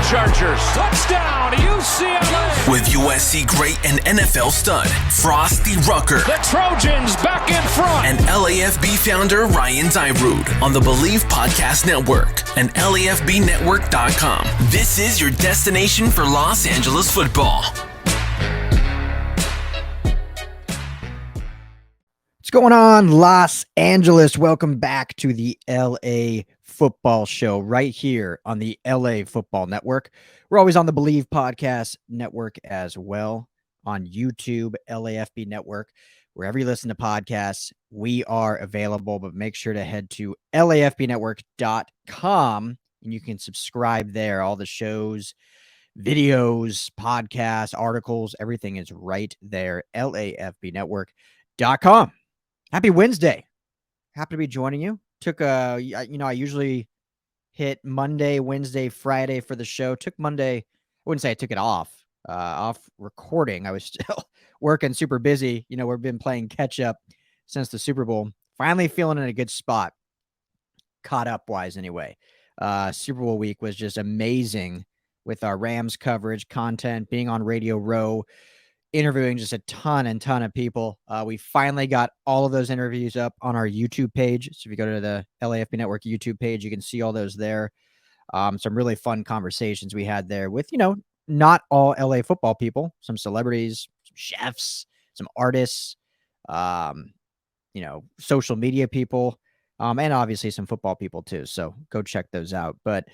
Chargers. Touchdown, UCLA. With USC great and NFL stud, Frosty Rucker. The Trojans back in front. And LAFB founder Ryan Dyrud on the Believe Podcast Network and LAFBnetwork.com. This is your destination for Los Angeles football. What's going on, Los Angeles? Welcome back to the LA Football Show right here on the LA Football Network. We're always on the Believe Podcast Network as well, on YouTube, LAFB Network. Wherever you listen to podcasts, we are available, but make sure to head to LAFBnetwork.com and you can subscribe there. All the shows, videos, podcasts, articles, everything is right there, LAFBnetwork.com. Happy Wednesday. Happy to be joining you. I usually hit Monday, Wednesday, Friday for the show. Took Monday. I wouldn't say I took it off recording. I was still working super busy. We've been playing catch up since the Super Bowl. Finally feeling in a good spot. Caught up wise anyway. Super Bowl week was just amazing with our Rams coverage, content, being on Radio Row, interviewing just a ton of people. We finally got all of those interviews up on our YouTube page. So if you go to the LAFB Network YouTube page, you can see all those there. Some really fun conversations we had there with, not all LA football people, some celebrities, some chefs, some artists, social media people, and obviously some football people too. So go check those out. But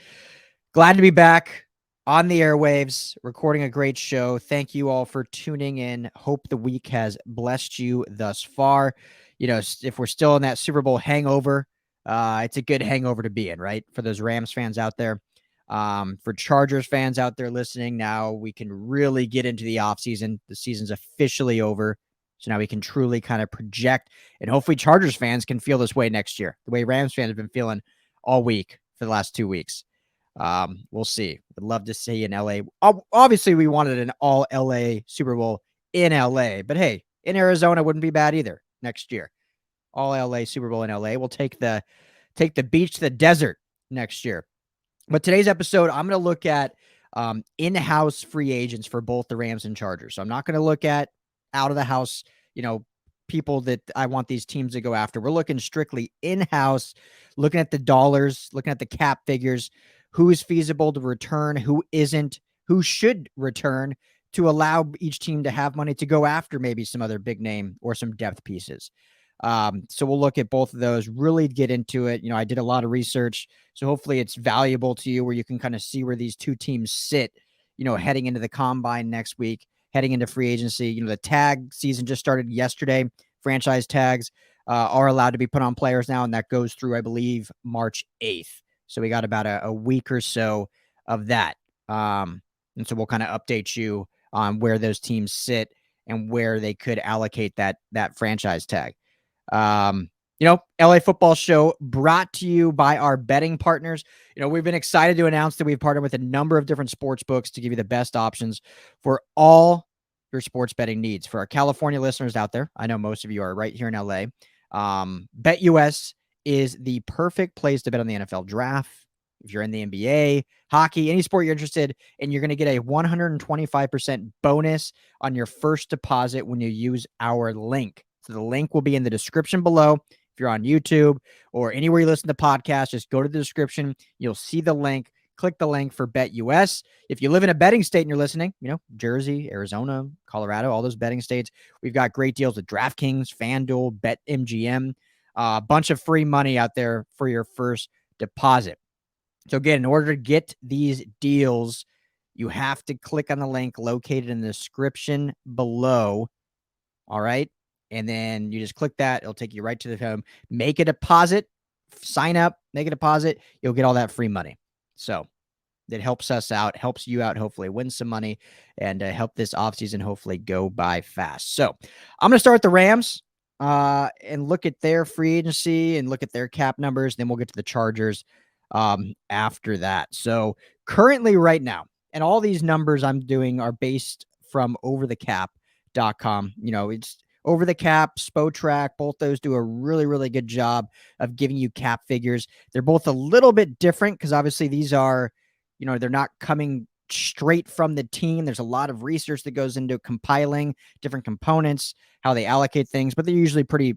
glad to be back on the airwaves, recording a great show. Thank you all for tuning in. Hope the week has blessed you thus far. If we're still in that Super Bowl hangover, it's a good hangover to be in, right? For those Rams fans out there, for Chargers fans out there listening, now we can really get into the offseason. The season's officially over. So now we can truly kind of project, and hopefully Chargers fans can feel this way next year, the way Rams fans have been feeling all week for the last 2 weeks. We'll see. Would love to see in LA. Obviously, we wanted an all LA Super Bowl in LA, but hey, in Arizona wouldn't be bad either next year. All LA Super Bowl in LA. We'll take the beach to the desert next year. But today's episode, I'm going to look at in-house free agents for both the Rams and Chargers. So I'm not going to look at out of the house, people that I want these teams to go after. We're looking strictly in-house, looking at the dollars, looking at the cap figures, who is feasible to return, who isn't, who should return to allow each team to have money to go after maybe some other big name or some depth pieces. So we'll look at both of those, really get into it. I did a lot of research, so hopefully it's valuable to you where you can kind of see where these two teams sit, heading into the combine next week, heading into free agency. The tag season just started yesterday. Franchise tags are allowed to be put on players now, and that goes through, I believe, March 8th. So we got about a week or so of that. And so we'll kind of update you on where those teams sit and where they could allocate that franchise tag. LA Football Show brought to you by our betting partners. We've been excited to announce that we've partnered with a number of different sports books to give you the best options for all your sports betting needs. For our California listeners out there, I know most of you are right here in LA. BetUS is the perfect place to bet on the NFL draft. If you're in the NBA, hockey, any sport you're interested in, you're going to get a 125% bonus on your first deposit when you use our link. So the link will be in the description below. If you're on YouTube or anywhere you listen to podcasts, just go to the description. You'll see the link. Click the link for BetUS. If you live in a betting state and you're listening, Jersey, Arizona, Colorado, all those betting states, we've got great deals with DraftKings, FanDuel, BetMGM. A bunch of free money out there for your first deposit. So again, in order to get these deals, you have to click on the link located in the description below. All right. And then you just click that. It'll take you right to the home. Make a deposit, sign up, make a deposit. You'll get all that free money. So that helps us out, helps you out, hopefully win some money and help this offseason hopefully go by fast. So I'm going to start with the Rams. And look at their free agency and look at their cap numbers. Then we'll get to the Chargers after that. So currently right now, and all these numbers I'm doing are based from overthecap.com. It's Over the Cap, Spotrac, both those do a really, really good job of giving you cap figures. They're both a little bit different because obviously these are, They're not coming straight from the team. There's a lot of research that goes into compiling different components, how they allocate things, but they're usually pretty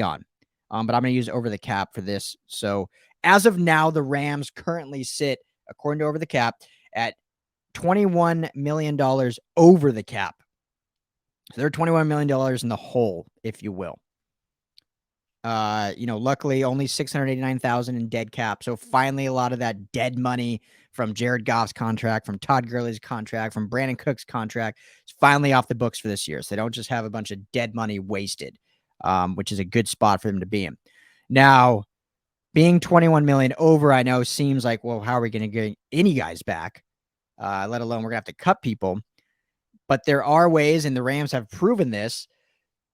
on. But I'm going to use over the cap for this. So as of now, the Rams currently sit, according to over the cap, at $21 million over the cap. So they're $21 million in the hole, if you will. Luckily only $689,000 in dead cap. So finally a lot of that dead money from Jared Goff's contract, from Todd Gurley's contract, from Brandon Cook's contract is finally off the books for this year. So they don't just have a bunch of dead money wasted, which is a good spot for them to be in. Now, being 21 million over, I know seems like, well, how are we going to get any guys back? Let alone we're going to have to cut people. But there are ways, and the Rams have proven this,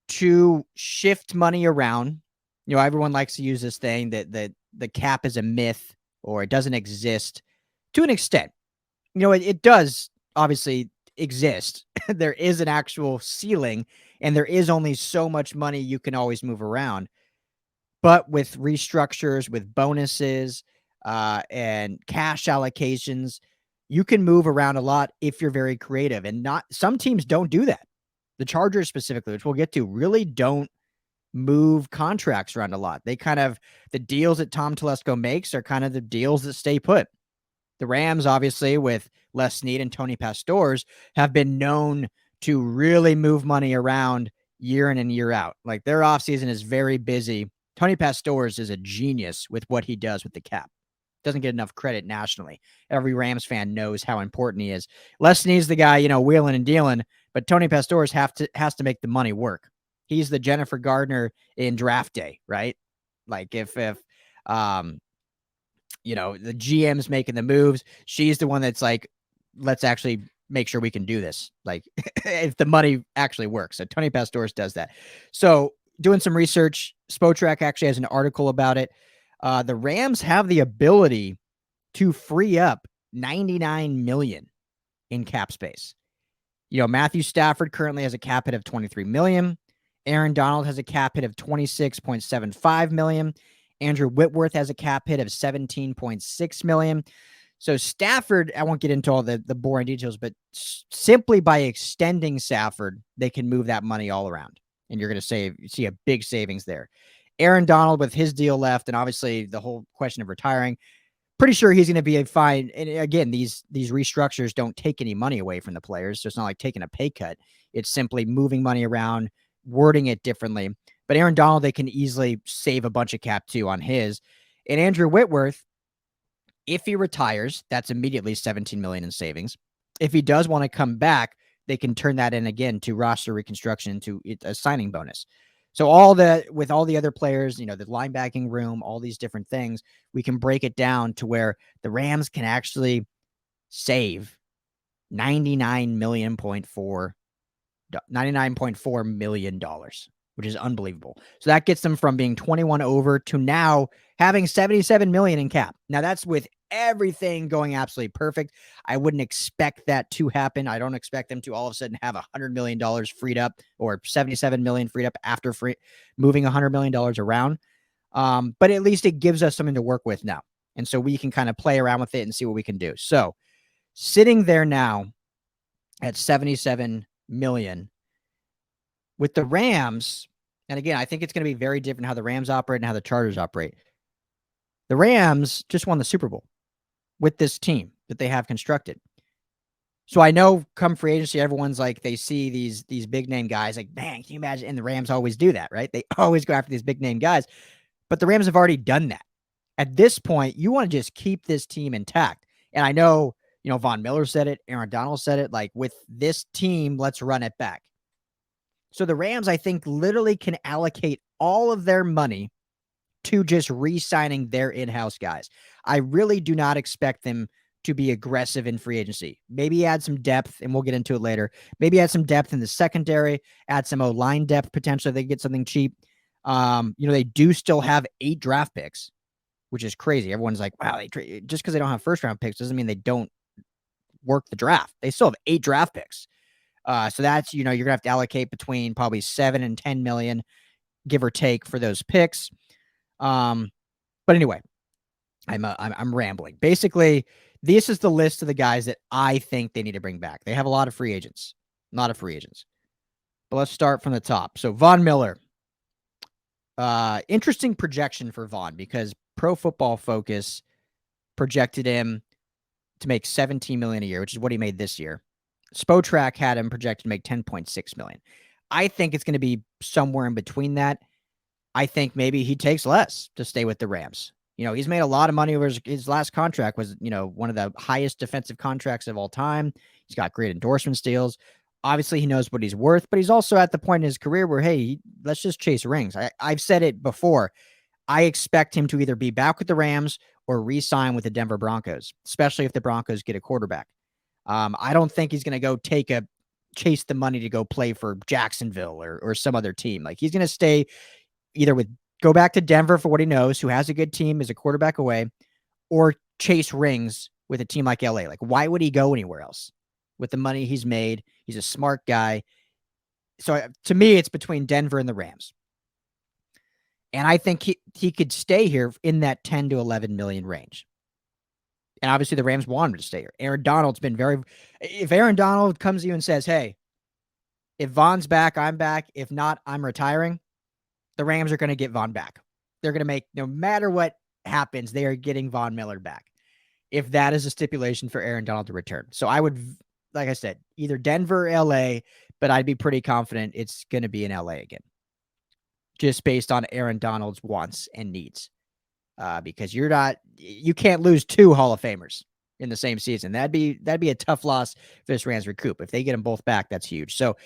to shift money around. Everyone likes to use this thing that the cap is a myth or it doesn't exist to an extent. It does obviously exist. There is an actual ceiling and there is only so much money you can always move around. But with restructures, with bonuses, and cash allocations, you can move around a lot if you're very creative. And some teams don't do that. The Chargers specifically, which we'll get to, really don't move contracts around a lot. They the deals that Tom Telesco makes are kind of the deals that stay put. The Rams, obviously, with Les Snead and Tony Pastors, have been known to really move money around year in and year out. Like, their offseason is very busy. Tony Pastors is a genius with what he does with the cap. Doesn't get enough credit nationally. Every Rams fan knows how important he is. Les Snead's the guy, wheeling and dealing, but Tony Pastors has to make the money work. He's the Jennifer Gardner in draft day, right? Like if the GM's making the moves, she's the one that's like, let's actually make sure we can do this. Like if the money actually works. So Tony Pastors does that. So doing some research, Spotrac actually has an article about it. The Rams have the ability to free up $99 million in cap space. Matthew Stafford currently has a cap hit of $23 million. Aaron Donald has a cap hit of $26.75 million. Andrew Whitworth has a cap hit of $17.6 million. So Stafford, I won't get into all the boring details, but simply by extending Stafford, they can move that money all around. And you're going to see a big savings there. Aaron Donald with his deal left, and obviously the whole question of retiring, pretty sure he's going to be fine. And again, these restructures don't take any money away from the players. So it's not like taking a pay cut. It's simply moving money around, wording it differently. But Aaron Donald, they can easily save a bunch of cap too on his. And Andrew Whitworth, if he retires, that's immediately $17 million in savings. If he does want to come back, they can turn that in again to roster reconstruction into a signing bonus. So with all the other players, the linebacking room, all these different things, we can break it down to where the Rams can actually save $99.4 million, which is unbelievable. So that gets them from being 21 over to now having $77 million in cap. Now that's with everything going absolutely perfect. I wouldn't expect that to happen. I don't expect them to all of a sudden have $100 million freed up or $77 million freed up after moving $100 million around. But at least it gives us something to work with now. And so we can kind of play around with it and see what we can do. So sitting there now at $77 million with the Rams. And again, I think it's going to be very different how the Rams operate and how the Chargers operate. The Rams just won the Super Bowl with this team that they have constructed. So I know come free agency, everyone's like, they see these big name guys like, man, can you imagine? And the Rams always do that, right? They always go after these big name guys, but the Rams have already done that. At this point, you want to just keep this team intact. And I know, Von Miller said it, Aaron Donald said it, like with this team, let's run it back. So the Rams, I think, literally can allocate all of their money to just re-signing their in-house guys. I really do not expect them to be aggressive in free agency. Maybe add some depth, and we'll get into it later. Maybe add some depth in the secondary, add some O-line depth potentially if they get something cheap. They do still have 8 draft picks, which is crazy. Everyone's like, wow, just because they don't have first-round picks doesn't mean they don't work the draft. They still have 8 draft picks. So that's, you're going to have to allocate between probably 7 and 10 million, give or take, for those picks. But anyway, I'm rambling. Basically, this is the list of the guys that I think they need to bring back. They have a lot of free agents. But let's start from the top. So Von Miller. Interesting projection for Von because Pro Football Focus projected him to make $17 million a year, which is what he made this year. Spotrac had him projected to make $10.6 million. I think it's going to be somewhere in between that. I think maybe he takes less to stay with the Rams. He's made a lot of money over his last contract was, one of the highest defensive contracts of all time. He's got great endorsement deals. Obviously, he knows what he's worth, but he's also at the point in his career where, hey, let's just chase rings. I've said it before. I expect him to either be back with the Rams or re-sign with the Denver Broncos, especially if the Broncos get a quarterback. I don't think he's going to go chase the money to go play for Jacksonville or some other team. Like he's going to stay either go back to Denver for what he knows, who has a good team, is a quarterback away, or chase rings with a team like LA. Like, why would he go anywhere else with the money he's made? He's a smart guy. So to me, it's between Denver and the Rams. And I think he could stay here in that 10 to 11 million range. And obviously the Rams want him to stay here. Aaron Donald's been if Aaron Donald comes to you and says, hey, if Von's back, I'm back. If not, I'm retiring. The Rams are going to get Von back. They're going to make, no matter what happens, they are getting Von Miller back. If that is a stipulation for Aaron Donald to return. So I would, like I said, either Denver or LA, but I'd be pretty confident it's going to be in LA again. Just based on Aaron Donald's wants and needs. Because you can't lose two Hall of Famers in the same season. That'd be a tough loss for this Rams recoup. If they get them both back, that's huge. So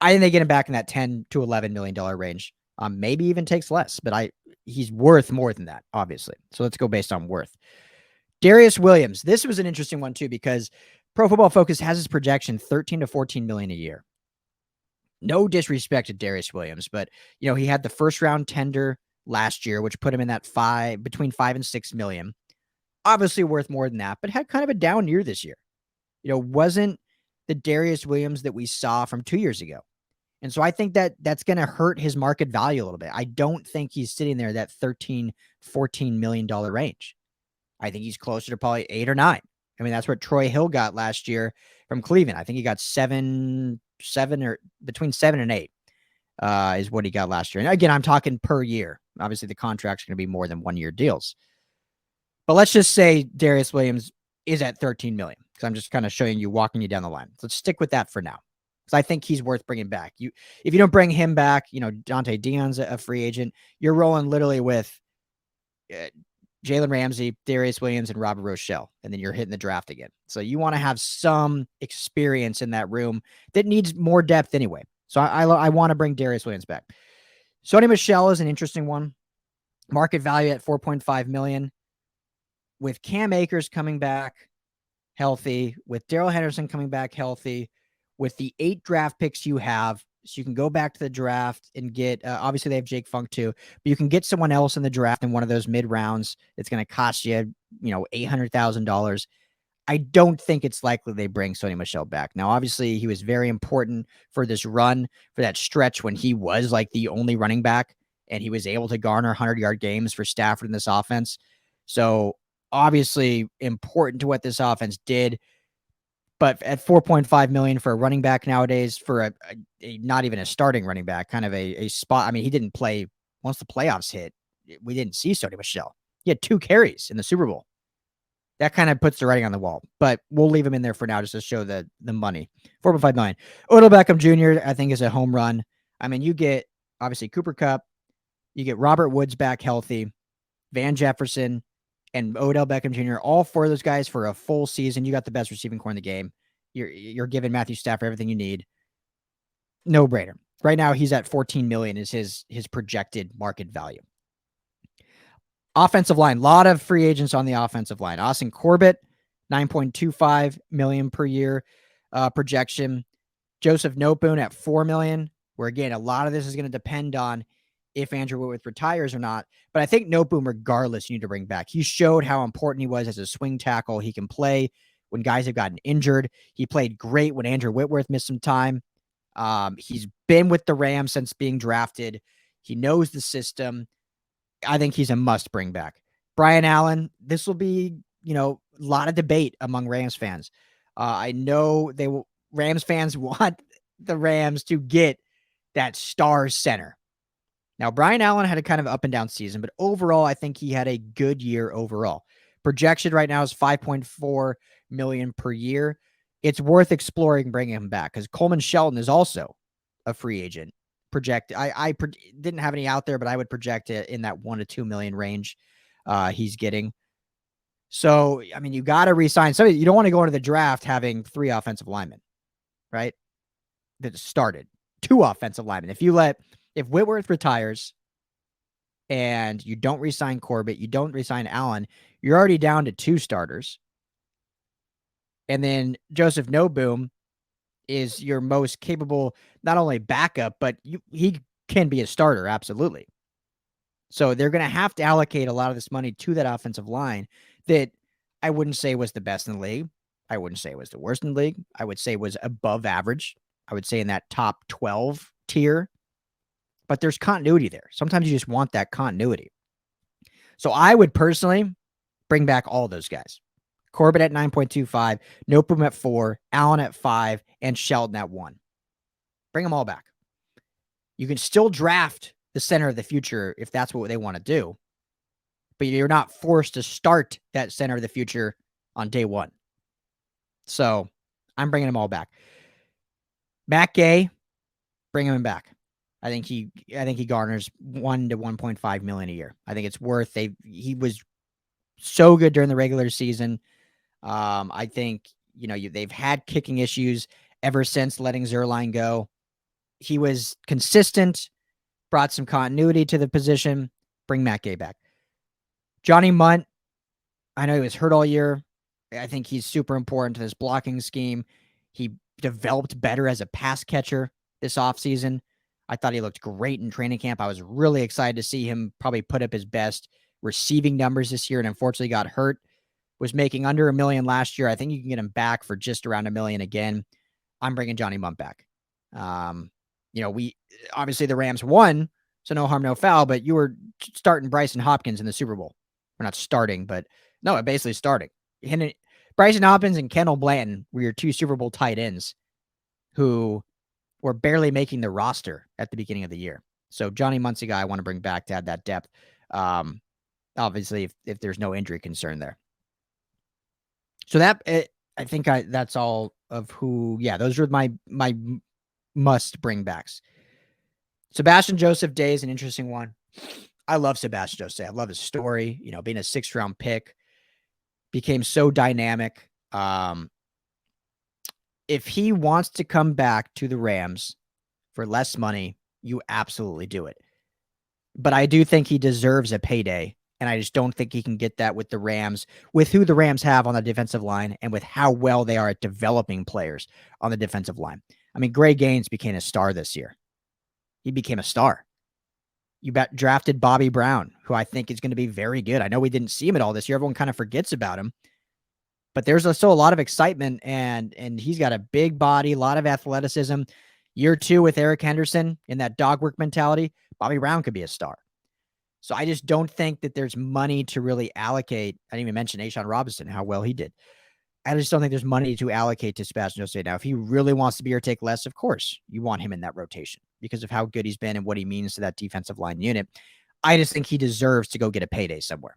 I think they get him back in that $10 to $11 million range. Maybe even takes less, but he's worth more than that, obviously. So let's go based on worth. Darius Williams. This was an interesting one too, because Pro Football Focus has his projection 13 to 14 million a year. No disrespect to Darius Williams, but he had the first round tender last year, which put him in that between 5 and 6 million. Obviously worth more than that, but had kind of a down year this year. Wasn't the Darius Williams that we saw from 2 years ago. And so I think that's going to hurt his market value a little bit. I don't think he's sitting there that $13, $14 million range. I think he's closer to probably 8 or 9. I mean, that's what Troy Hill got last year from Cleveland. I think he got seven or between 7 and 8 is what he got last year. And again, I'm talking per year. Obviously, the contract's going to be more than 1 year deals. But let's just say Darius Williams is at 13 million because I'm just kind of walking you down the line. So let's stick with that for now. Because I think he's worth bringing back. If you don't bring him back, Dante Dion's a free agent. You're rolling literally with Jalen Ramsey, Darius Williams, and Robert Rochelle, and then you're hitting the draft again. So you want to have some experience in that room that needs more depth anyway. So I want to bring Darius Williams back. Sony Michelle is an interesting one. Market value at 4.5 million. With Cam Akers coming back healthy, with Darrell Henderson coming back healthy, with the 8 draft picks you have, so you can go back to the draft and get, obviously they have Jake Funk too, but you can get someone else in the draft in one of those mid rounds. It's going to cost you, $800,000. I don't think it's likely they bring Sony Michelle back. Now, obviously he was very important for this run, for that stretch when he was like the only running back and he was able to garner 100-yard games for Stafford in this offense. So obviously important to what this offense did. But at 4.5 million for a running back nowadays, for a not even a starting running back, kind of a spot. I mean, he didn't play once the playoffs hit. We didn't see Sony Michelle. He had 2 carries in the Super Bowl. That kind of puts the writing on the wall. But we'll leave him in there for now just to show the money. 4.5 million. Odell Beckham Jr. I think is a home run. I mean, you get obviously Cooper Kupp, you get Robert Woods back healthy, Van Jefferson, and Odell Beckham Jr., all 4 of those guys for a full season. You got the best receiving core in the game. You're giving Matthew Stafford everything you need. No brainer. Right now, he's at 14 million is his projected market value. Offensive line, a lot of free agents on the offensive line. Austin Corbett, 9.25 million per year projection. Joseph Noteboom at 4 million, where again, a lot of this is going to depend on if Andrew Whitworth retires or not. But I think Noteboom, regardless, you need to bring back. He showed how important he was as a swing tackle. He can play when guys have gotten injured. He played great when Andrew Whitworth missed some time. He's been with the Rams since being drafted. He knows the system. I think he's a must bring back. Brian Allen, this will be, a lot of debate among Rams fans. I know Rams fans want the Rams to get that star center. Now, Brian Allen had a kind of up and down season, but overall, I think he had a good year overall. Projection right now is $5.4 million per year. It's worth exploring bringing him back because Coleman Shelton is also a free agent. I didn't have any out there, but I would project it in that $1 to $2 million range he's getting. So, I mean, you got to re-sign somebody. You don't want to go into the draft having 3 offensive linemen, right? That started 2 offensive linemen. If Whitworth retires and you don't re-sign Corbett, you don't re-sign Allen, you're already down to 2 starters. And then Joseph Noboom is your most capable, not only backup, but he can be a starter, absolutely. So they're going to have to allocate a lot of this money to that offensive line that I wouldn't say was the best in the league. I wouldn't say it was the worst in the league. I would say was above average. I would say in that top 12 tier. But there's continuity there. Sometimes you just want that continuity. So I would personally bring back all those guys. Corbett at 9.25, Noboom at 4, Allen at 5, and Shelton at 1. Bring them all back. You can still draft the center of the future if that's what they want to do, but you're not forced to start that center of the future on day 1. So I'm bringing them all back. Matt Gay, bring him back. I think he garners $1 to $1.5 million a year. I think it's worth. He was so good during the regular season. I think they've had kicking issues ever since letting Zerline go. He was consistent, brought some continuity to the position. Bring Matt Gay back. Johnny Munt, I know he was hurt all year. I think he's super important to this blocking scheme. He developed better as a pass catcher this offseason. I thought he looked great in training camp. I was really excited to see him probably put up his best receiving numbers this year, and unfortunately got hurt. Was making under $1 million last year. I think you can get him back for just around $1 million again. I'm bringing Johnny Munt back. We obviously the Rams won, so no harm, no foul, but you were starting Bryson Hopkins in the Super Bowl. We're not starting, but no, basically starting. Bryson Hopkins and Kendall Blanton were your 2 Super Bowl tight ends who were barely making the roster at the beginning of the year. So Johnny Munt's a guy I want to bring back to add that depth. Obviously, if there's no injury concern there. So I think that's all of who. Yeah, those are my must bring backs. Sebastian Joseph Day is an interesting one. I love Sebastian Joseph. I love his story. Being a 6th round pick, became so dynamic. If he wants to come back to the Rams for less money, you absolutely do it. But I do think he deserves a payday. And I just don't think he can get that with the Rams, with who the Rams have on the defensive line and with how well they are at developing players on the defensive line. I mean, Greg Gaines became a star this year. He became a star. You drafted Bobby Brown, who I think is going to be very good. I know we didn't see him at all this year. Everyone kind of forgets about him. But there's still a lot of excitement, and he's got a big body, a lot of athleticism. Year 2 with Eric Henderson in that dog work mentality, Bobby Brown could be a star. So I just don't think that there's money to really allocate. I didn't even mention Ashawn Robinson, how well he did. I just don't think there's money to allocate to Sebastian Joseph. Now, if he really wants to be or take less, of course, you want him in that rotation because of how good he's been and what he means to that defensive line unit. I just think he deserves to go get a payday somewhere.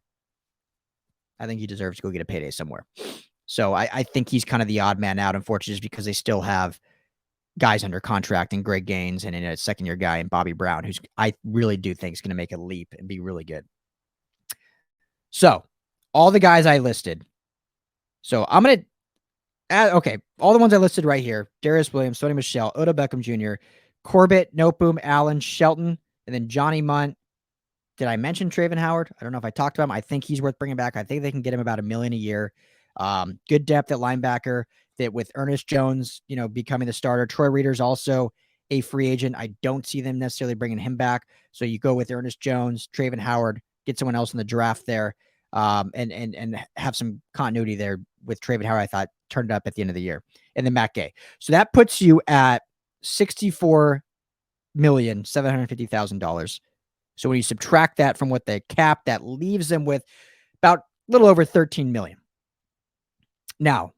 So I think he's kind of the odd man out, unfortunately, just because they still have guys under contract and Greg Gaines and a 2nd-year guy and Bobby Brown, who's I really do think is going to make a leap and be really good. So all the guys I listed. So I'm going to okay, all the ones I listed right here: Darius Williams, Sony Michelle, Odell Beckham Jr., Corbett, Noboom, Allen, Shelton, and then Johnny Munt. Did I mention Trayvon Howard? I don't know if I talked about him. I think he's worth bringing back. I think they can get him about $1 million a year. Good depth at linebacker. That with Ernest Jones, becoming the starter. Troy Reader's also a free agent. I don't see them necessarily bringing him back. So you go with Ernest Jones, Trayvon Howard, get someone else in the draft there, and have some continuity there with Trayvon Howard. I thought turned it up at the end of the year, and then Matt Gay. So that puts you at $64,750,000. So when you subtract that from what they cap, that leaves them with about a little over $13 million. Now,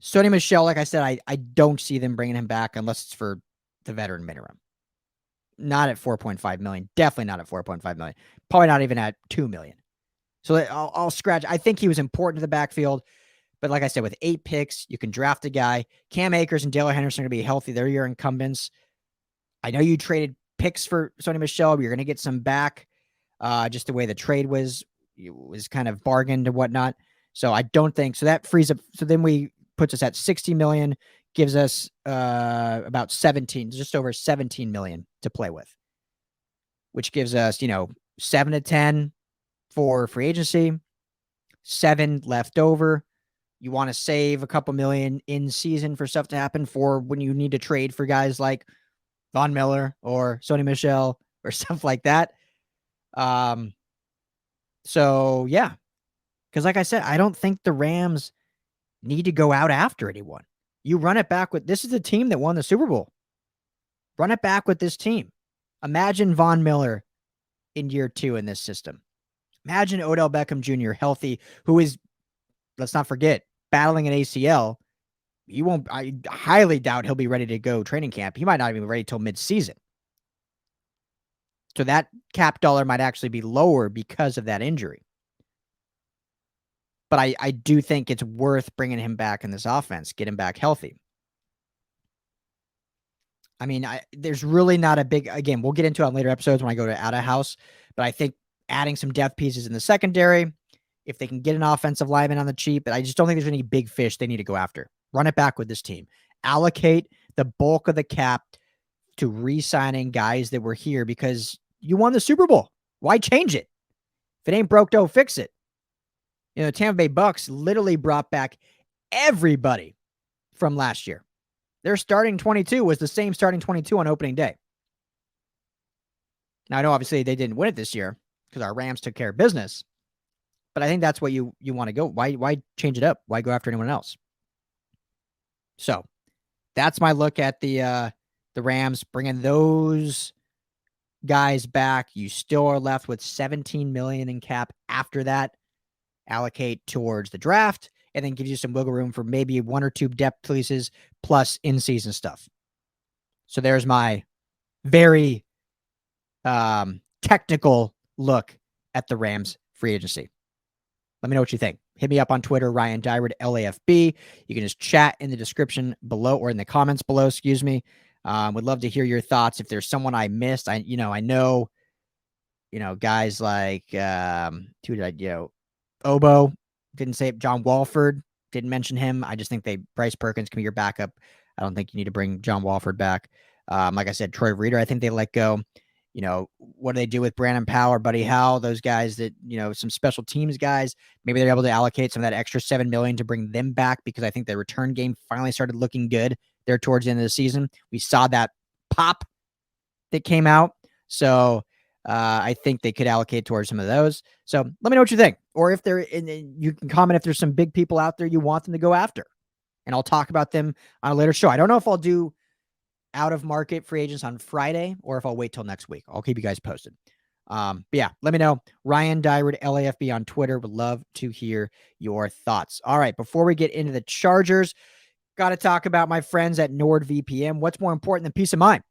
Sony Michelle, like I said, I don't see them bringing him back unless it's for the veteran minimum. Not at $4.5 million. Definitely not at $4.5 million. Probably not even at $2 million. So I'll scratch. I think he was important to the backfield. But like I said, with 8 picks, you can draft a guy. Cam Akers and Dale Henderson are going to be healthy. They're your incumbents. I know you traded picks for Sony Michelle, but you're going to get some back. Just the way the trade was kind of bargained and whatnot. So I don't think so. That frees up. So then puts us at 60 million, gives us about 17, just over 17 million to play with, which gives us 7 to 10 for free agency, 7 left over. You want to save a couple million in season for stuff to happen for when you need to trade for guys like Von Miller or Sony Michelle or stuff like that. So yeah, because like I said, I don't think the Rams need to go out after anyone. You run it back with, this is the team that won the Super Bowl. Run it back with this team. Imagine Von Miller in year 2 in this system. Imagine Odell Beckham Jr. healthy, who is, let's not forget, battling an ACL. I highly doubt he'll be ready to go training camp. He might not even be ready till mid-season. So that cap dollar might actually be lower because of that injury. But I do think it's worth bringing him back in this offense, get him back healthy. I mean, there's really not a big, again, we'll get into it on later episodes when I go to out of house, but I think adding some depth pieces in the secondary, if they can get an offensive lineman on the cheap, but I just don't think there's any big fish they need to go after. Run it back with this team. Allocate the bulk of the cap to re-signing guys that were here because you won the Super Bowl. Why change it? If it ain't broke, don't fix it. Tampa Bay Bucks literally brought back everybody from last year. Their starting 22 was the same starting 22 on opening day. Now, I know obviously they didn't win it this year because our Rams took care of business, but I think that's what you want to go. Why change it up? Why go after anyone else? So that's my look at the Rams, bringing those guys back. You still are left with 17 million in cap after that. Allocate towards the draft, and then gives you some wiggle room for maybe 1 or 2 depth pieces plus in-season stuff. So there's my very technical look at the Rams free agency. Let me know what you think. Hit me up on Twitter, Ryan Dyrud, LAFB. You can just chat in the description below or in the comments below, excuse me. Would love to hear your thoughts. If there's someone I missed, I know, guys like, Obo, didn't say it. John Walford, didn't mention him. I just think Bryce Perkins can be your backup. I don't think you need to bring John Walford back. Like I said, Troy Reader, I think they let go. What do they do with Brandon Powell or Buddy Howell? Those guys that, some special teams guys, maybe they're able to allocate some of that extra $7 million to bring them back because I think the return game finally started looking good there towards the end of the season. We saw that pop that came out. So I think they could allocate towards some of those. So let me know what you think. Or if you can comment if there's some big people out there you want them to go after. And I'll talk about them on a later show. I don't know if I'll do out of market free agents on Friday or if I'll wait till next week. I'll keep you guys posted. But yeah, let me know. Ryan Dyrud, LAFB on Twitter. Would love to hear your thoughts. All right, before we get into the Chargers, got to talk about my friends at NordVPN. What's more important than peace of mind?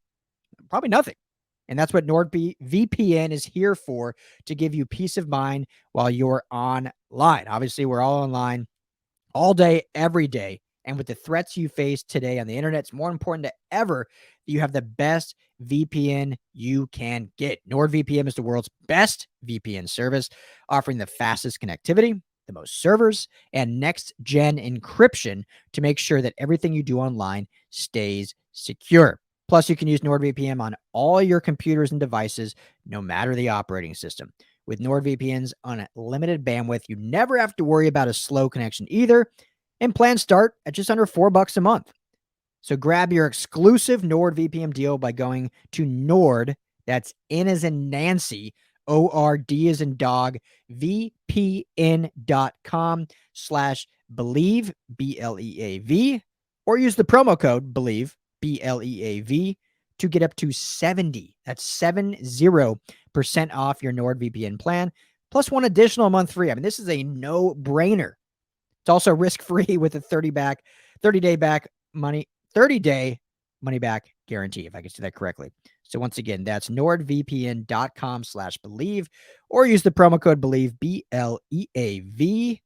Probably nothing. And that's what NordVPN is here for, to give you peace of mind while you're online. Obviously, we're all online all day, every day. And with the threats you face today on the internet, it's more important than ever that you have the best VPN you can get. NordVPN is the world's best VPN service, offering the fastest connectivity, the most servers, and next-gen encryption to make sure that everything you do online stays secure. Plus, you can use NordVPN on all your computers and devices, no matter the operating system. With NordVPN's unlimited bandwidth, you never have to worry about a slow connection either, and plans start at just under $4 a month. So grab your exclusive NordVPN deal by going to Nord, that's N as in Nancy, O-R-D as in dog, VPN.com/Believe, B-L-E-A-V, or use the promo code Believe, BLEAV, to get up to 70% off your NordVPN plan, plus one additional month free. I mean, this is a no-brainer. It's also risk-free with a 30-day money back guarantee, if I can say that correctly. So once again, that's nordvpn.com/believe, or use the promo code believe, BLEAV,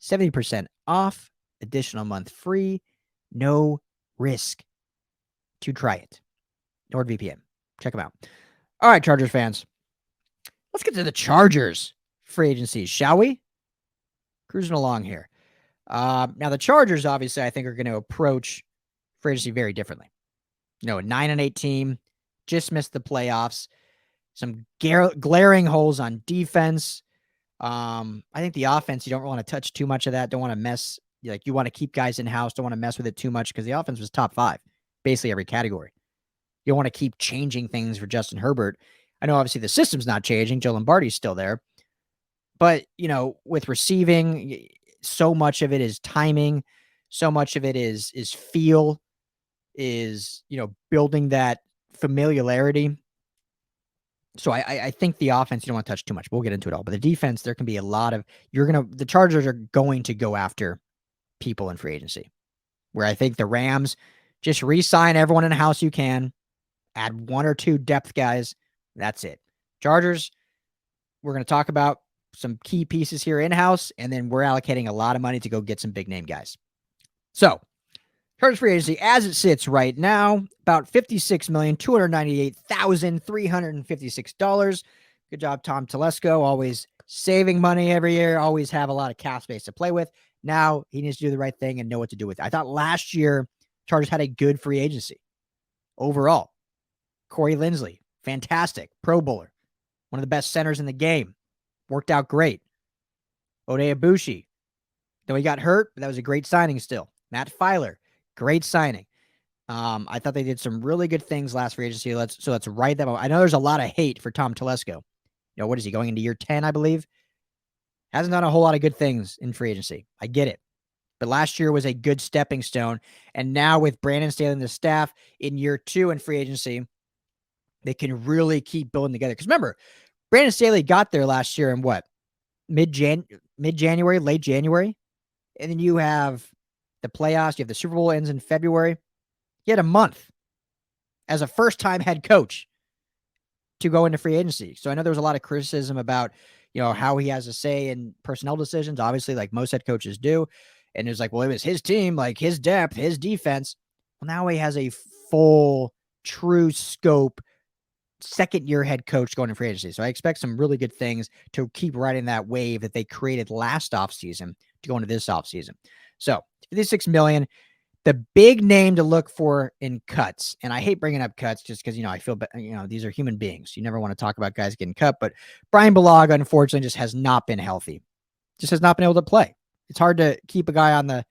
70% off, additional month free, no risk to try it. NordVPN. Check them out. All right, Chargers fans. Let's get to the Chargers free agency, shall we? Cruising along here. Now, the Chargers, obviously, I think are going to approach free agency very differently. A 9-8 team, just missed the playoffs. Some glaring holes on defense. I think the offense, you don't want to touch too much of that. Don't want to mess. Like, you want to keep guys in-house. Don't want to mess with it too much because the offense was top 5, basically every category. You don't want to keep changing things for Justin Herbert. I know, obviously, the system's not changing. Joe Lombardi's still there. But, with receiving, so much of it is timing. So much of it is feel, is, building that familiarity. So I think the offense, you don't want to touch too much. We'll get into it all. But the defense, there can be a lot of, the Chargers are going to go after people in free agency. Where I think the Rams just re-sign everyone in house you can, add 1 or 2 depth guys. That's it. Chargers, we're going to talk about some key pieces here in-house, and then we're allocating a lot of money to go get some big-name guys. So, Chargers free agency, as it sits right now, about $56,298,356. Good job, Tom Telesco. Always saving money every year. Always have a lot of cap space to play with. Now, he needs to do the right thing and know what to do with it. I thought last year, Chargers had a good free agency overall. Corey Linsley, fantastic. Pro Bowler. One of the best centers in the game. Worked out great. Ode Ibushi. Though he got hurt, but that was a great signing still. Matt Filer. Great signing. I thought they did some really good things last free agency. Let's write them out. I know there's a lot of hate for Tom Telesco. What is he, going into year 10, I believe? Hasn't done a whole lot of good things in free agency. I get it. But last year was a good stepping stone. And now with Brandon Staley and the staff in year 2 in free agency, they can really keep building together. Because remember, Brandon Staley got there last year in what? Mid-January, late January? And then you have the playoffs. You have the Super Bowl ends in February. He had a month as a first-time head coach to go into free agency. So I know there was a lot of criticism about, how he has a say in personnel decisions, obviously, like most head coaches do. And it was like, well, it was his team, like his depth, his defense. Well, now he has a full, true scope second-year head coach going to free agency. So I expect some really good things to keep riding that wave that they created last offseason to go into this offseason. So $56 million. The big name to look for in cuts, and I hate bringing up cuts just because, I feel, these are human beings. You never want to talk about guys getting cut, but Brian Bulaga, unfortunately, just has not been healthy. Just has not been able to play. It's hard to keep a guy on the,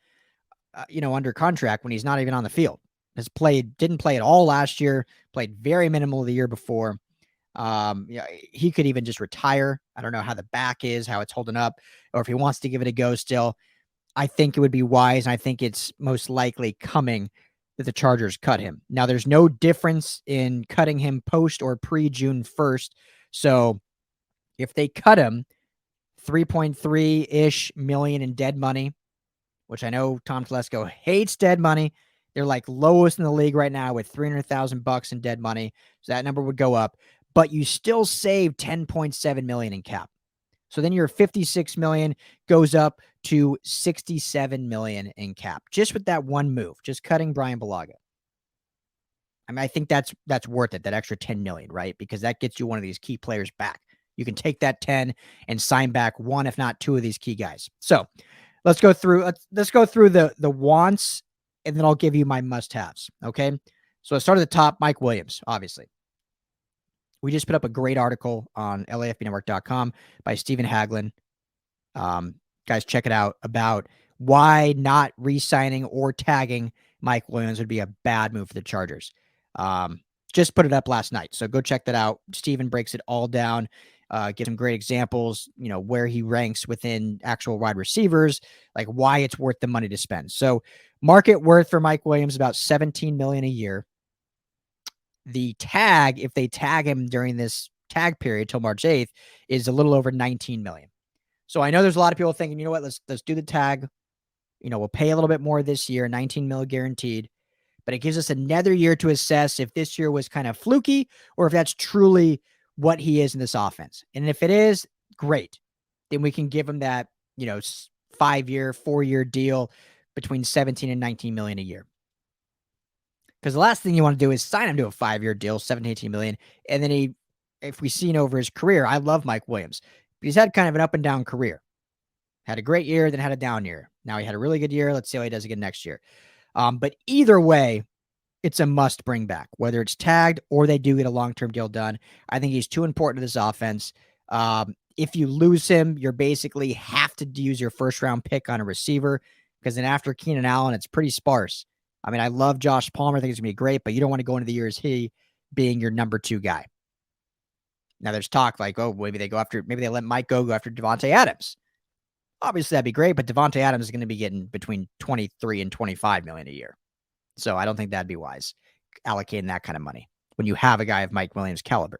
under contract when he's not even on the field. Didn't play at all last year, played very minimal the year before. He could even just retire. I don't know how the back is, how it's holding up, or if he wants to give it a go still. I think it would be wise, and I think it's most likely coming that the Chargers cut him. Now, there's no difference in cutting him post or pre-June 1st. So if they cut him, 3.3-ish million in dead money, which I know Tom Telesco hates dead money. They're like lowest in the league right now with $300,000 in dead money. So that number would go up, but you still save $10.7 million in cap. So then your $56 million goes up to $67 million in cap, just with that one move, just cutting Brian Bulaga. I mean, I think that's worth it, that extra $10 million, right? Because that gets you one of these key players back. You can take that 10 and sign back one, if not 2 of these key guys. So let's go through the wants, and then I'll give you my must-haves. Okay. So let's start at the top. Mike Williams, obviously. We just put up a great article on LAFBnetwork.com by Stephen Haglin. Guys, check it out, about why not re-signing or tagging Mike Williams would be a bad move for the Chargers. Just put it up last night, so go check that out. Stephen breaks it all down, gives some great examples, where he ranks within actual wide receivers, like why it's worth the money to spend. So market worth for Mike Williams, about $17 million a year. The tag, if they tag him during this tag period till March 8th is a little over 19 million. So I know there's a lot of people thinking, you know what, let's do the tag. We'll pay a little bit more this year, 19 mil guaranteed, but it gives us another year to assess if this year was kind of fluky or if that's truly what he is in this offense. And if it is, great. Then we can give him that, 5-year, 4-year deal between 17 and 19 million a year. Because the last thing you want to do is sign him to a 5-year deal, 17, 18 million. And then if we've seen over his career, I love Mike Williams. He's had kind of an up and down career. Had a great year, then had a down year. Now he had a really good year. Let's see how he does again next year. But either way, it's a must bring back, whether it's tagged or they do get a long-term deal done. I think he's too important to this offense. If you lose him, you're basically have to use your first-round pick on a receiver because then after Keenan Allen, it's pretty sparse. I mean, I love Josh Palmer. I think it's going to be great, but you don't want to go into the year as he being your number 2 guy. Now, there's talk like, maybe they let Mike go after Devonta Adams. Obviously, that'd be great, but Devonta Adams is going to be getting between 23 and 25 million a year. So I don't think that'd be wise, allocating that kind of money when you have a guy of Mike Williams' caliber.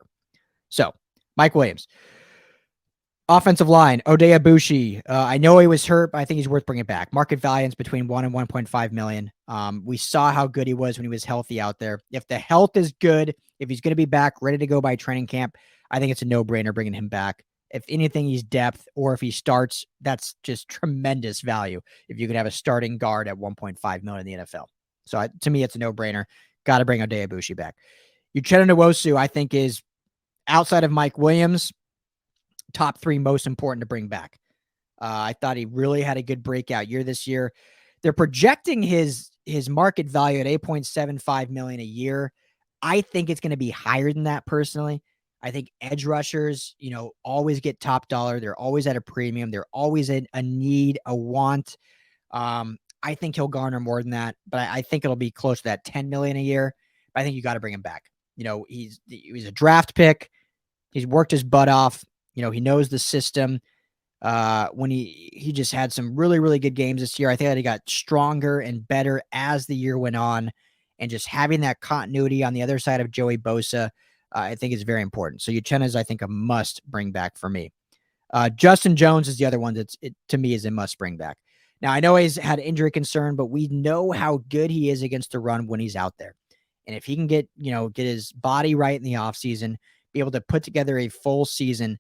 So, Mike Williams. Offensive line, Odell Beckham. I know he was hurt, but I think he's worth bringing back. Market value is between 1 and 1.5 million. We saw how good he was when he was healthy out there. If the health is good, if he's going to be back, ready to go by training camp, I think it's a no-brainer bringing him back. If anything, he's depth, or if he starts, that's just tremendous value if you could have a starting guard at 1.5 million in the NFL. So to me, it's a no-brainer. Got to bring Odell Beckham back. Uchenna Nwosu, I think, is outside of Mike Williams, top 3 most important to bring back. I thought he really had a good breakout year this year. They're projecting his market value at 8.75 million a year. I think it's going to be higher than that personally. I think edge rushers, always get top dollar. They're always at a premium. They're always in a need, a want. I think he'll garner more than that, but I think it'll be close to that 10 million a year. But I think you got to bring him back. He's a draft pick. He's worked his butt off. He knows the system. When he just had some really, really good games this year. I think that he got stronger and better as the year went on, and just having that continuity on the other side of Joey Bosa, I think is very important. So Uchenna is, I think, a must bring back for me. Justin Jones is the other one to me is a must bring back. Now, I know he's had injury concern, but we know how good he is against the run when he's out there. And if he can get his body right in the offseason, be able to put together a full season,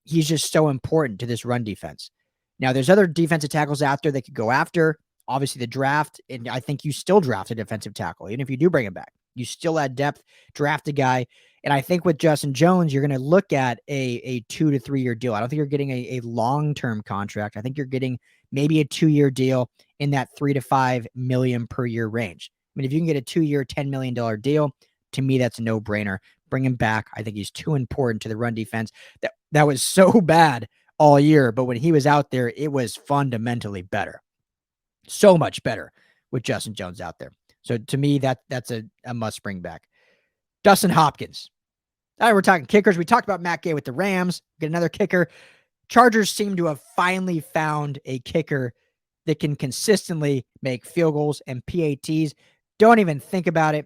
he's just so important to this run defense. Now, there's other defensive tackles out there that could go after. Obviously, the draft, and I think you still draft a defensive tackle, even if you do bring him back. You still add depth, draft a guy. And I think with Justin Jones, you're going to look at a 2 to 3 year deal. I don't think you're getting a long-term contract. I think you're getting maybe a 2-year deal in that 3 to 5 million per year range. I mean, if you can get a 2-year, $10 million deal, to me, that's a no-brainer. Bring him back. I think he's too important to the run defense. That was so bad all year, but when he was out there, it was fundamentally better. So much better with Justin Jones out there. So to me, that's a must bring back. Dustin Hopkins. All right, we're talking kickers. We talked about Matt Gay with the Rams. Get another kicker. Chargers seem to have finally found a kicker that can consistently make field goals and PATs. Don't even think about it.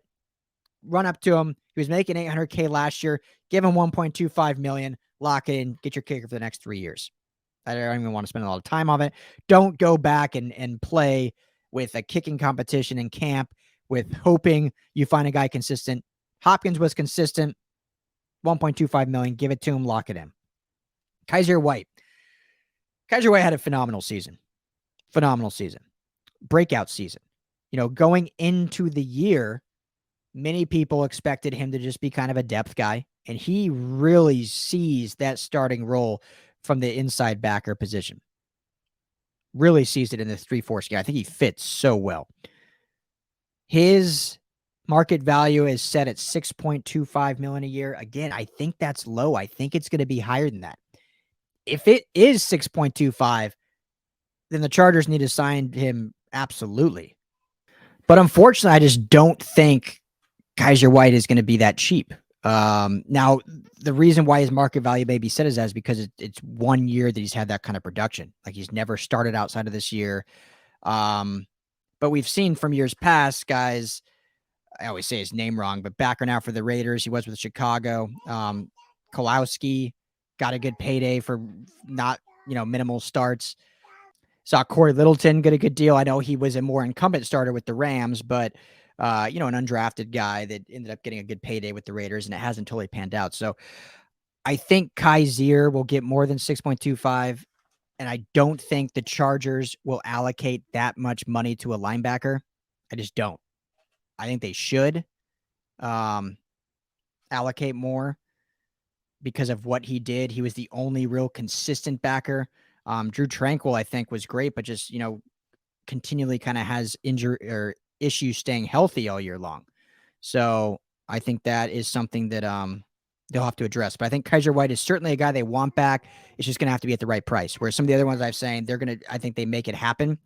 Run up to him. He was making $800K last year. Give him $1.25 million. Lock it in. Get your kicker for the next 3 years. I don't even want to spend a lot of time on it. Don't go back and play with a kicking competition in camp with hoping you find a guy consistent. Hopkins was consistent. $1.25 million. Give it to him. Lock it in. Kaiser White. Kaiser White had a phenomenal season. Phenomenal season. Breakout season. Going into the year, many people expected him to just be kind of a depth guy, and he really seized that starting role from the inside backer position. Really seized it in the 3-4 scheme. I think he fits so well. His market value is set at $6.25 million a year. Again, I think that's low. I think it's going to be higher than that. If it is 6.25, then the Chargers need to sign him absolutely. But unfortunately, I just don't think Kaiser White is going to be that cheap. Now, the reason why his market value may be set as that is because it's 1 year that he's had that kind of production. Like, he's never started outside of this year. But we've seen from years past, guys, I always say his name wrong, but backer now for the Raiders. He was with Chicago. Kolowski got a good payday for not, minimal starts. Saw Corey Littleton get a good deal. I know he was a more incumbent starter with the Rams, but, an undrafted guy that ended up getting a good payday with the Raiders, and it hasn't totally panned out. So I think Kaiser will get more than 6.25, and I don't think the Chargers will allocate that much money to a linebacker. I just don't. I think they should allocate more because of what he did. He was the only real consistent backer. Drew Tranquil, I think, was great, but just, continually kind of has injury or issues staying healthy all year long. So I think that is something that they'll have to address. But I think Kaiser White is certainly a guy they want back. It's just going to have to be at the right price. Where some of the other ones I've saying I think they make it happen.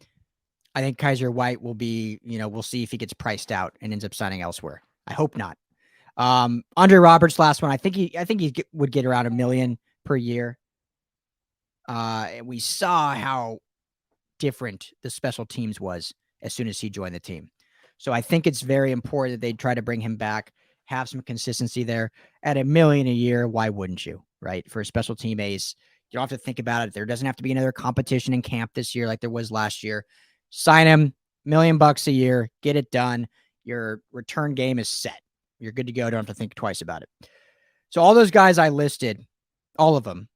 I think Kaiser White will be, we'll see if he gets priced out and ends up signing elsewhere. I hope not. Andre Roberts, last one. I think he would get around $1 million per year. And we saw how different the special teams was as soon as he joined the team. So I think it's very important that they try to bring him back, have some consistency there. At $1 million a year, why wouldn't you, right? For a special team ace, you don't have to think about it. There doesn't have to be another competition in camp this year like there was last year. Sign him, $1 million a year, get it done. Your return game is set. You're good to go. Don't have to think twice about it. So all those guys I listed, all of them,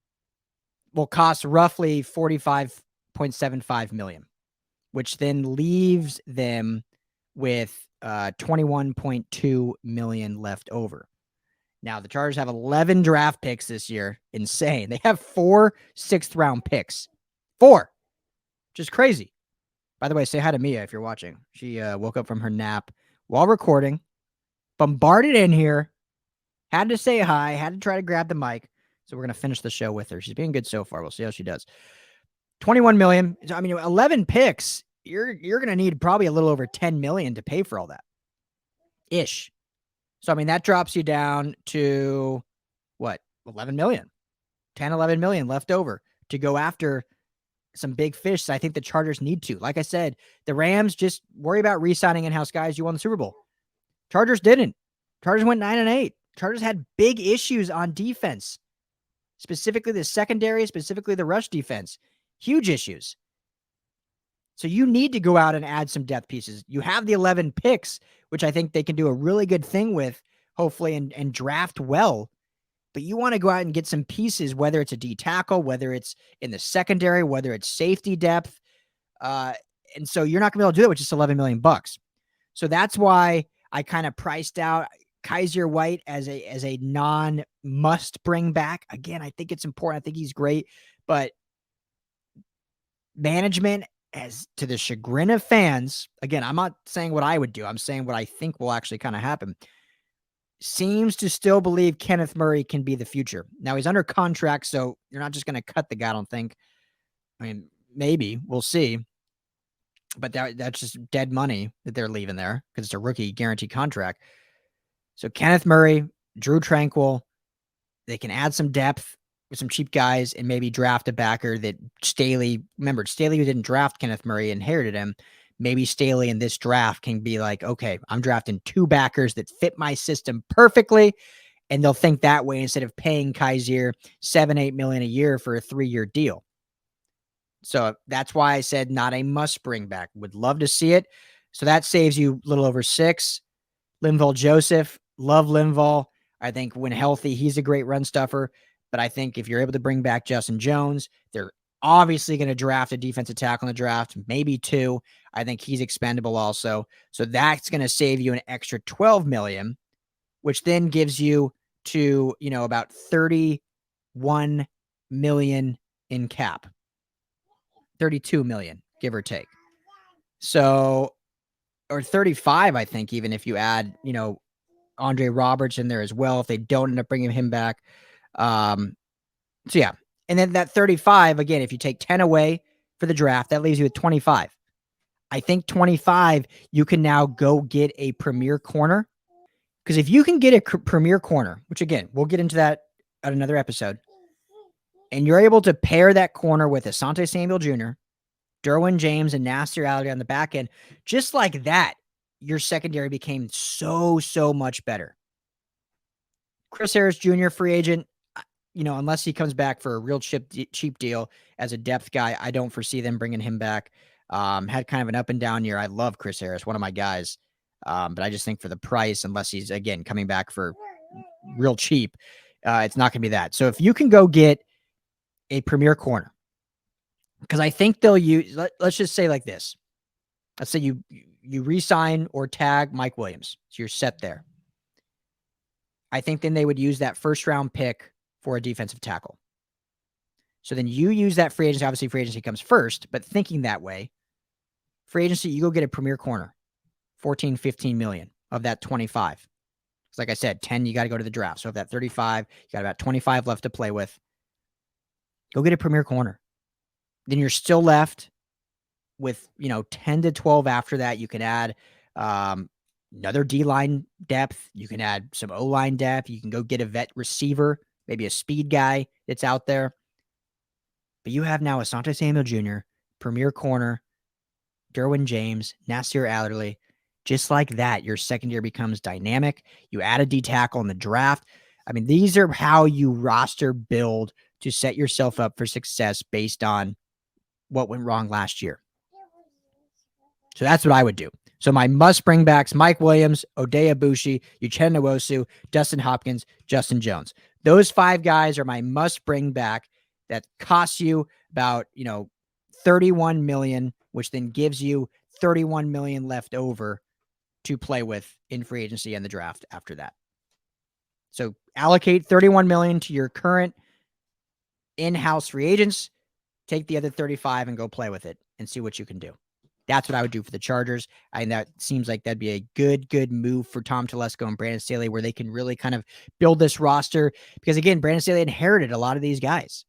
will cost roughly $45.75 million, which then leaves them with $21.2 million left over. Now, the Chargers have 11 draft picks this year. Insane. They have 4 sixth-round picks. 4. Which is crazy. By the way, say hi to Mia if you're watching. She woke up from her nap while recording, bombarded in here, had to say hi, had to try to grab the mic. So we're going to finish the show with her. She's being good so far. We'll see how she does. $21 million. I mean, 11 picks. You're going to need probably a little over $10 million to pay for all that. Ish. So, I mean, that drops you down to what? 11 million. 10, 11 million left over to go after some big fish. So I think the Chargers need to. Like I said, the Rams just worry about re-signing in-house guys. You won the Super Bowl. Chargers didn't. Chargers went 9-8. Chargers had big issues on defense, specifically the secondary, specifically the rush defense. Huge issues. So you need to go out and add some depth pieces. You have the 11 picks, which I think they can do a really good thing with, hopefully, and draft well. But you want to go out and get some pieces, whether it's a D tackle, whether it's in the secondary, whether it's safety depth. And so you're not going to be able to do that with just $11 million. So that's why I kind of priced out Kaiser White as a non-must bring back. Again, I think it's important. I think he's great. But management, as to the chagrin of fans, again, I'm not saying what I would do. I'm saying what I think will actually kind of happen. Seems to still believe Kenneth Murray can be the future. Now, he's under contract, so you're not just going to cut the guy, I don't think. I mean, maybe. We'll see. But that's just dead money that they're leaving there because it's a rookie guaranteed contract. So Kenneth Murray, Drew Tranquil, they can add some depth with some cheap guys and maybe draft a backer that Staley, remember, Staley, who didn't draft Kenneth Murray, inherited him. Maybe Staley in this draft can be like, okay, I'm drafting 2 backers that fit my system perfectly. And they'll think that way instead of paying Kaiser $7-8 million a year for a 3-year deal. So that's why I said not a must bring back. Would love to see it. So that saves you a little over 6. Linval Joseph, love Linval. I think when healthy, he's a great run stuffer. But I think if you're able to bring back Justin Jones, they're obviously going to draft a defensive tackle in the draft, maybe 2. I think he's expendable also. So that's going to save you an extra $12 million, which then gives you to, about $31 million in cap. 32 million, give or take. So, or 35, I think, even if you add, Andre Roberts in there as well, if they don't end up bringing him back. So yeah. And then that 35, again, if you take 10 away for the draft, that leaves you with 25. I think 25, you can now go get a premier corner. Because if you can get a premier corner, which again, we'll get into that at another episode, and you're able to pair that corner with Asante Samuel Jr., Derwin James, and Nasir Ali on the back end, just like that, your secondary became so much better. Chris Harris Jr., free agent. unless he comes back for a real cheap deal as a depth guy, I don't foresee them bringing him back. Had kind of an up and down year. I love Chris Harris, one of my guys. But I just think for the price, unless he's, again, coming back for real cheap, it's not going to be that. So if you can go get a premier corner, because I think they'll use, let's just say like this. Let's say you re-sign or tag Mike Williams. So you're set there. I think then they would use that first round pick for a defensive tackle. So then you use that free agency. Obviously, free agency comes first, but thinking that way, free agency, you go get a premier corner, 14, 15 million of that 25. It's like I said, 10, you got to go to the draft. So of that 35, you got about 25 left to play with. Go get a premier corner. Then you're still left with, 10 to 12 after that. You can add another D-line depth. You can add some O-line depth. You can go get a vet receiver, maybe a speed guy that's out there. But you have now Asante Samuel Jr., premier corner, Derwin James, Nasir Adderley. Just like that, your secondary becomes dynamic. You add a D tackle in the draft. I mean, these are how you roster build to set yourself up for success based on what went wrong last year. So that's what I would do. So my must bring backs: Mike Williams, Odell Beckham, Uchenna Nwosu, Dustin Hopkins, Justin Jones. Those 5 guys are my must bring back that costs you about, $31 million, which then gives you $31 million left over to play with in free agency and the draft after that. So allocate $31 million to your current in-house free agents, take the other 35 and go play with it and see what you can do. That's what I would do for the Chargers. And that seems like that'd be a good move for Tom Telesco and Brandon Staley, where they can really kind of build this roster. Because again, Brandon Staley inherited a lot of these guys.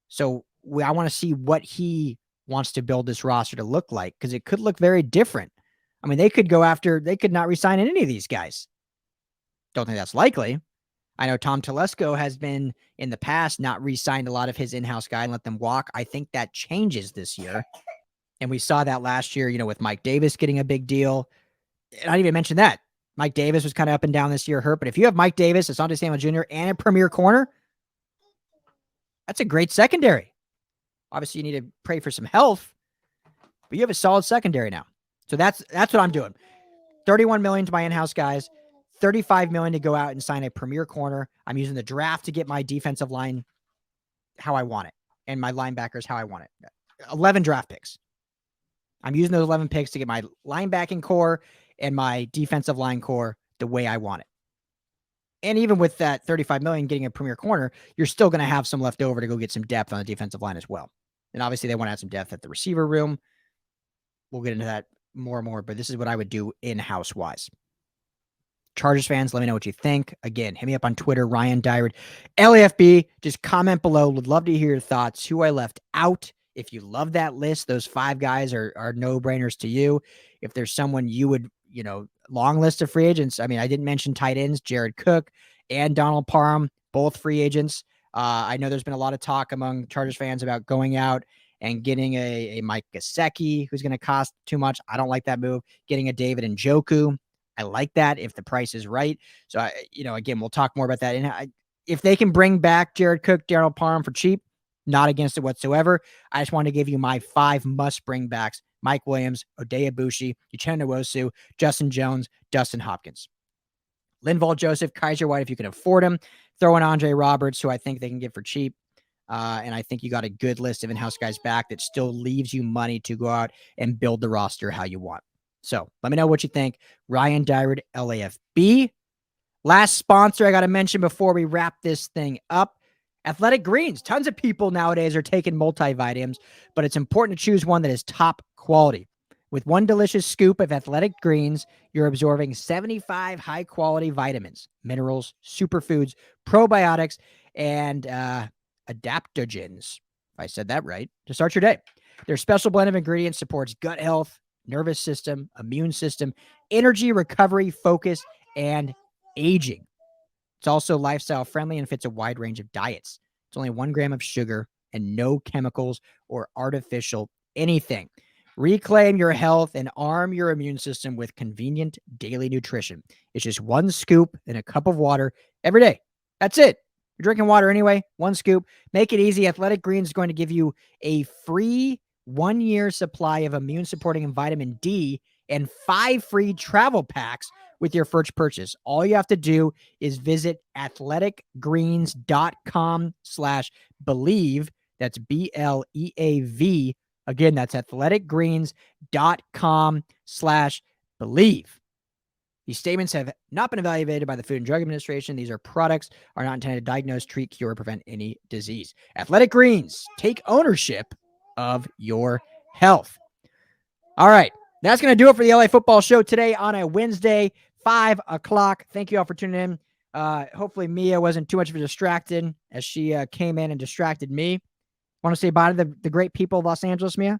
So I want to see what he wants to build this roster to look like, because it could look very different. I mean, they could not re-sign any of these guys. Don't think that's likely. I know Tom Telesco has been in the past not re-signed a lot of his in-house guy and let them walk. I think that changes this year. And we saw that last year, with Mike Davis getting a big deal. And I didn't even mention that. Mike Davis was kind of up and down this year, hurt. But if you have Mike Davis, Asante Samuel Jr., and a premier corner, that's a great secondary. Obviously, you need to pray for some health, but you have a solid secondary now. So that's what I'm doing. $31 million to my in-house guys, $35 million to go out and sign a premier corner. I'm using the draft to get my defensive line how I want it, and my linebackers how I want it. 11 draft picks. I'm using those 11 picks to get my linebacking core and my defensive line core the way I want it. And even with that $35 million getting a premier corner, you're still going to have some left over to go get some depth on the defensive line as well. And obviously they want to add some depth at the receiver room. We'll get into that more and more, but this is what I would do in-house wise. Chargers fans, let me know what you think. Again, hit me up on Twitter, Ryan Dyrud, LAFB. Just comment below. Would love to hear your thoughts. Who I left out. If you love that list, those 5 guys are no-brainers to you. If there's someone you would, long list of free agents. I mean, I didn't mention tight ends, Jared Cook and Donald Parham, both free agents. I know there's been a lot of talk among Chargers fans about going out and getting a Mike Gesicki, who's going to cost too much. I don't like that move. Getting a David Njoku. I like that if the price is right. So, again, we'll talk more about that. And if they can bring back Jared Cook, Donald Parham for cheap, not against it whatsoever. I just want to give you my 5 must bring backs: Mike Williams, Odell Beckham, Uchenna Nwosu, Justin Jones, Dustin Hopkins. Linval Joseph, Kaiser White, if you can afford him. Throw in Andre Roberts, who I think they can get for cheap. And I think you got a good list of in-house guys back that still leaves you money to go out and build the roster how you want. So let me know what you think. Ryan Dyrud, LAFB. Last sponsor I got to mention before we wrap this thing up: Athletic Greens. Tons of people nowadays are taking multivitamins, but it's important to choose one that is top quality. With one delicious scoop of Athletic Greens, you're absorbing 75 high-quality vitamins, minerals, superfoods, probiotics, and adaptogens, if I said that right, to start your day. Their special blend of ingredients supports gut health, nervous system, immune system, energy, recovery, focus, and aging. It's also lifestyle friendly and fits a wide range of diets. It's only 1 gram of sugar and no chemicals or artificial anything. Reclaim your health and arm your immune system with convenient daily nutrition. It's just 1 scoop in a cup of water every day. That's it. You're drinking water anyway, 1 scoop. Make it easy. Athletic Greens is going to give you a free 1-year supply of immune supporting and vitamin D and 5 free travel packs with your first purchase. All you have to do is visit athleticgreens.com/believe. That's BLEAV. Again, that's athleticgreens.com/believe. These statements have not been evaluated by the Food and Drug Administration. These products are not intended to diagnose, treat, cure, or prevent any disease. Athletic Greens, take ownership of your health. All right, that's going to do it for the LA Football Show today on a Wednesday, 5 o'clock. Thank you all for tuning in. Hopefully Mia wasn't too much of a distraction as she came in and distracted me. Want to say bye to the great people of Los Angeles, Mia?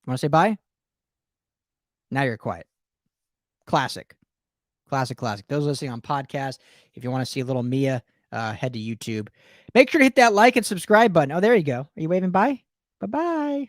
Want to say bye? Now you're quiet. Classic. Those listening on podcast, if you want to see little Mia, head to YouTube. Make sure to hit that like and subscribe button. Oh, there you go. Are you waving bye? Bye-bye.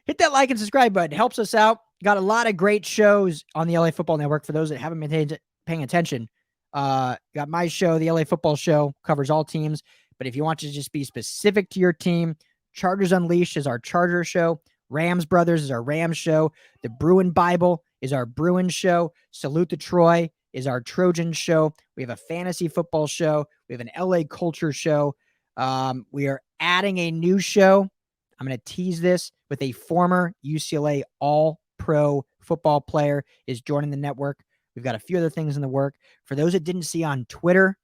Hit that like and subscribe button. It helps us out. Got a lot of great shows on the LA Football Network for those that haven't been paying attention. Got my show, the LA Football Show, covers all teams. But if you want to just be specific to your team, Chargers Unleashed is our Charger show. Rams Brothers is our Rams show. The Bruin Bible is our Bruin show. Salute to Troy is our Trojan show. We have a fantasy football show. We have an LA culture show. We are adding a new show. I'm going to tease this with a former UCLA All-Pro football player is joining the network. We've got a few other things in the work. For those that didn't see on Twitter,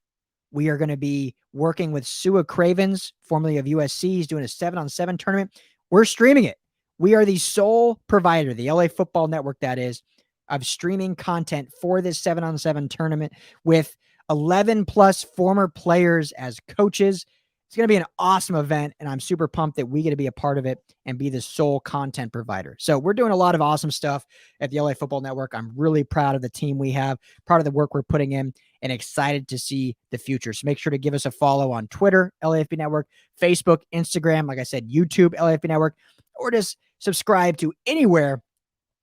we are going to be working with Sua Cravens, formerly of USC. He's doing a 7-on-7 tournament. We're streaming it. We are the sole provider, the LA Football Network, that is, of streaming content for this 7-on-7 tournament with 11 plus former players as coaches. It's going to be an awesome event, and I'm super pumped that we get to be a part of it and be the sole content provider. So we're doing a lot of awesome stuff at the LA Football Network. I'm really proud of the team we have, proud of the work we're putting in, and excited to see the future. So make sure to give us a follow on Twitter, LAFB Network, Facebook, Instagram, like I said, YouTube, LAFB Network, or just subscribe to anywhere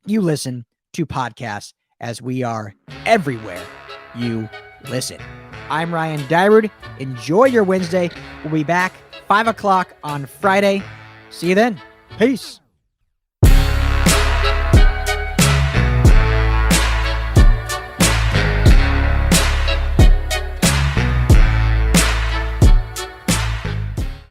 you listen to podcasts, as we are everywhere you listen. I'm Ryan Dyrud. Enjoy your Wednesday. We'll be back 5 o'clock on Friday. See you then. Peace.